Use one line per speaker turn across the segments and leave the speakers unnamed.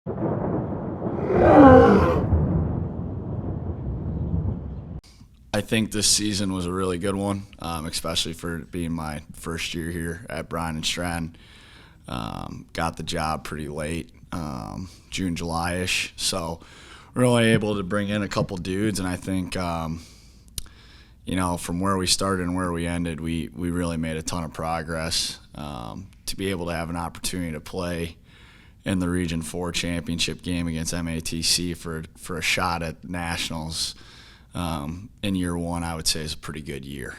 I think this season was a really good one, especially for being my first year here at Bryan and Stratton. Got the job pretty late, June, July-ish. So we're only able to bring in a couple dudes, and I think, from where we started and where we ended, we really made a ton of progress. To be able to have an opportunity to play in the Region 4 championship game against MATC for a shot at nationals in year one, I would say is a pretty good year.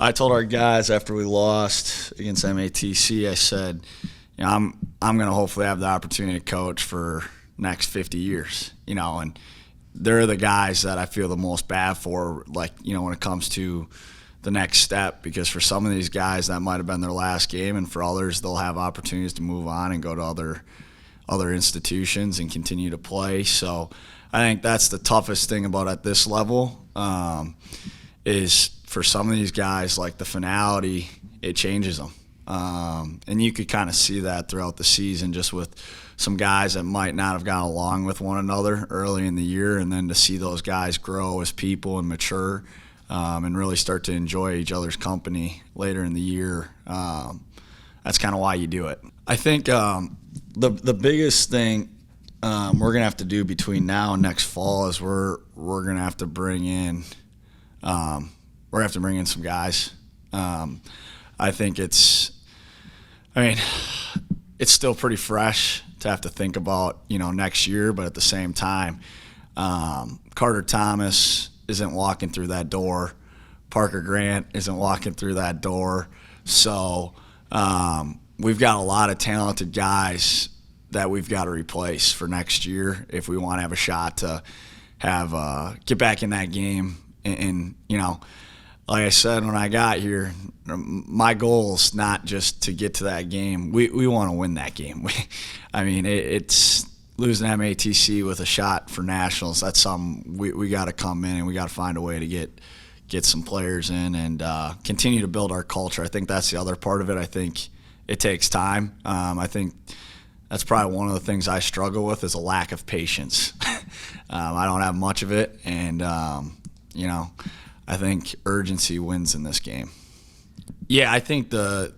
I told our guys after we lost against MATC, I said, I'm going to hopefully have the opportunity to coach for next 50 years, and they're the guys that I feel the most bad for, when it comes to the next step, because for some of these guys that might have been their last game, and for others they'll have opportunities to move on and go to other institutions and continue to play. So I think that's the toughest thing about at this level, is for some of these guys, like the finality, it changes them. And you could kind of see that throughout the season, just with some guys that might not have gotten along with one another early in the year, and then to see those guys grow as people and mature, and really start to enjoy each other's company later in the year. That's kind of why you do it. I think the biggest thing we're going to have to do between now and next fall is we're going to have to bring in some guys. I think it's still pretty fresh to have to think about, next year, but at the same time, Carter Thomas isn't walking through that door. Parker Grant isn't walking through that door. So we've got a lot of talented guys that we've got to replace for next year if we want to have a shot to get back in that game. And like I said when I got here, my goal is not just to get to that game. We want to win that game. It's losing MATC with a shot for nationals. That's something we got to come in and we got to find a way to get some players in and continue to build our culture. I think that's the other part of it. I think it takes time. I think that's probably one of the things I struggle with is a lack of patience. I don't have much of it, and I think urgency wins in this game. Yeah, I think the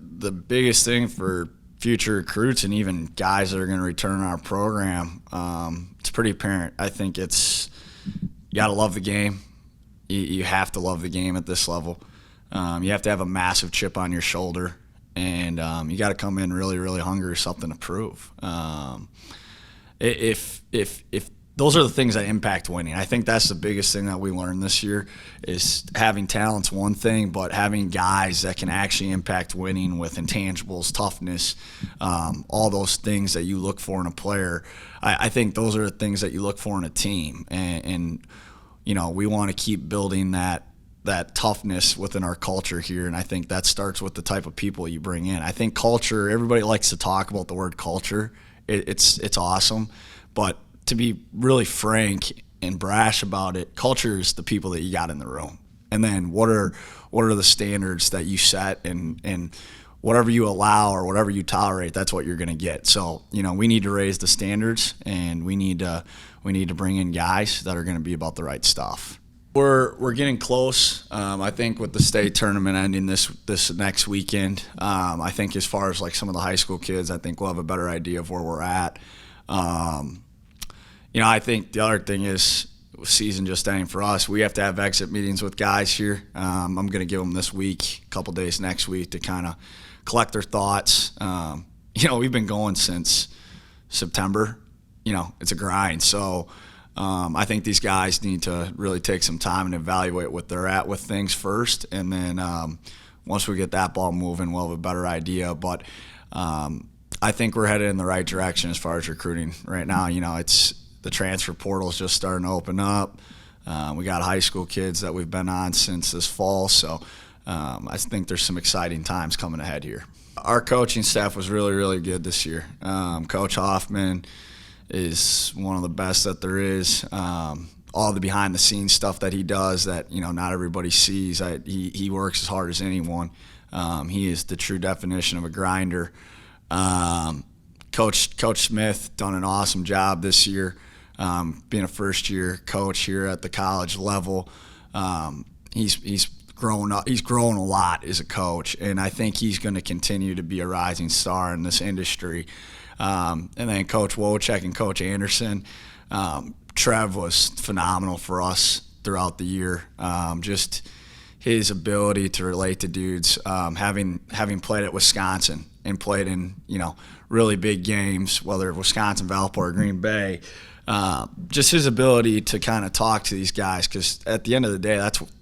biggest thing for future recruits and even guys that are going to return our program, it's pretty apparent. I think you got to love the game. You have to love the game at this level. You have to have a massive chip on your shoulder, and you got to come in really, really hungry with something to prove. If those are the things that impact winning. I think that's the biggest thing that we learned this year is having talent's one thing, but having guys that can actually impact winning with intangibles, toughness, all those things that you look for in a player. I think those are the things that you look for in a team. And we want to keep building that toughness within our culture here, and I think that starts with the type of people you bring in. I think culture, everybody likes to talk about the word culture. It's awesome, but to be really frank and brash about it, culture is the people that you got in the room. And then what are the standards that you set, and whatever you allow or whatever you tolerate, that's what you're going to get. So, we need to raise the standards, and we need to bring in guys that are going to be about the right stuff. We're getting close. I think with the state tournament ending this next weekend, I think as far as like some of the high school kids, I think we'll have a better idea of where we're at. I think the other thing is season just ending for us. We have to have exit meetings with guys here. I'm going to give them this week, a couple days next week to kind of collect their thoughts. We've been going since September. It's a grind. So I think these guys need to really take some time and evaluate what they're at with things first. And then once we get that ball moving, we'll have a better idea. But I think we're headed in the right direction as far as recruiting right now. It's the transfer portal is just starting to open up. We got high school kids that we've been on since this fall. So I think there's some exciting times coming ahead here. Our coaching staff was really, really good this year. Coach Hoffman is one of the best that there is. All the behind-the-scenes stuff that he does that, not everybody sees. He works as hard as anyone. He is the true definition of a grinder. Coach Smith done an awesome job this year, being a first-year coach here at the college level. He's grown up. He's grown a lot as a coach, and I think he's going to continue to be a rising star in this industry. And then Coach Wojcik and Coach Anderson. Trev was phenomenal for us throughout the year. Just his ability to relate to dudes, having played at Wisconsin and played in really big games, whether Wisconsin, Valpo, or Green Bay. Just his ability to kind of talk to these guys, because at the end of the day,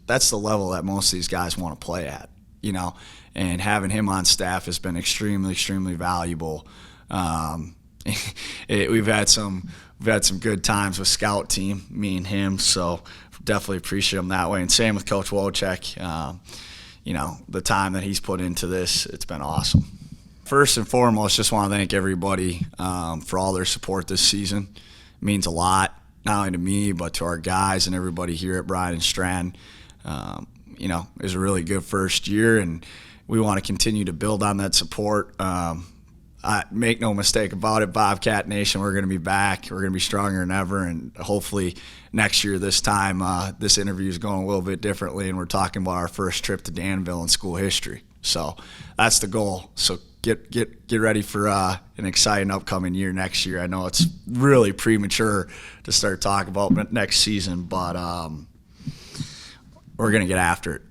that's the level that most of these guys want to play at, and having him on staff has been extremely, extremely valuable. We've had some good times with scout team, me and him, so definitely appreciate him that way. And same with Coach Wojcik. The time that he's put into this, it's been awesome. First and foremost, just want to thank everybody for all their support this season. It means a lot, not only to me, but to our guys and everybody here at Bryan and Stratton. It was a really good first year, and we want to continue to build on that support. Make no mistake about it, Bobcat Nation, we're going to be back. We're going to be stronger than ever, and hopefully next year this time this interview is going a little bit differently, and we're talking about our first trip to Danville in school history. So that's the goal. So get ready for an exciting upcoming year next year. I know it's really premature to start talking about next season, but we're going to get after it.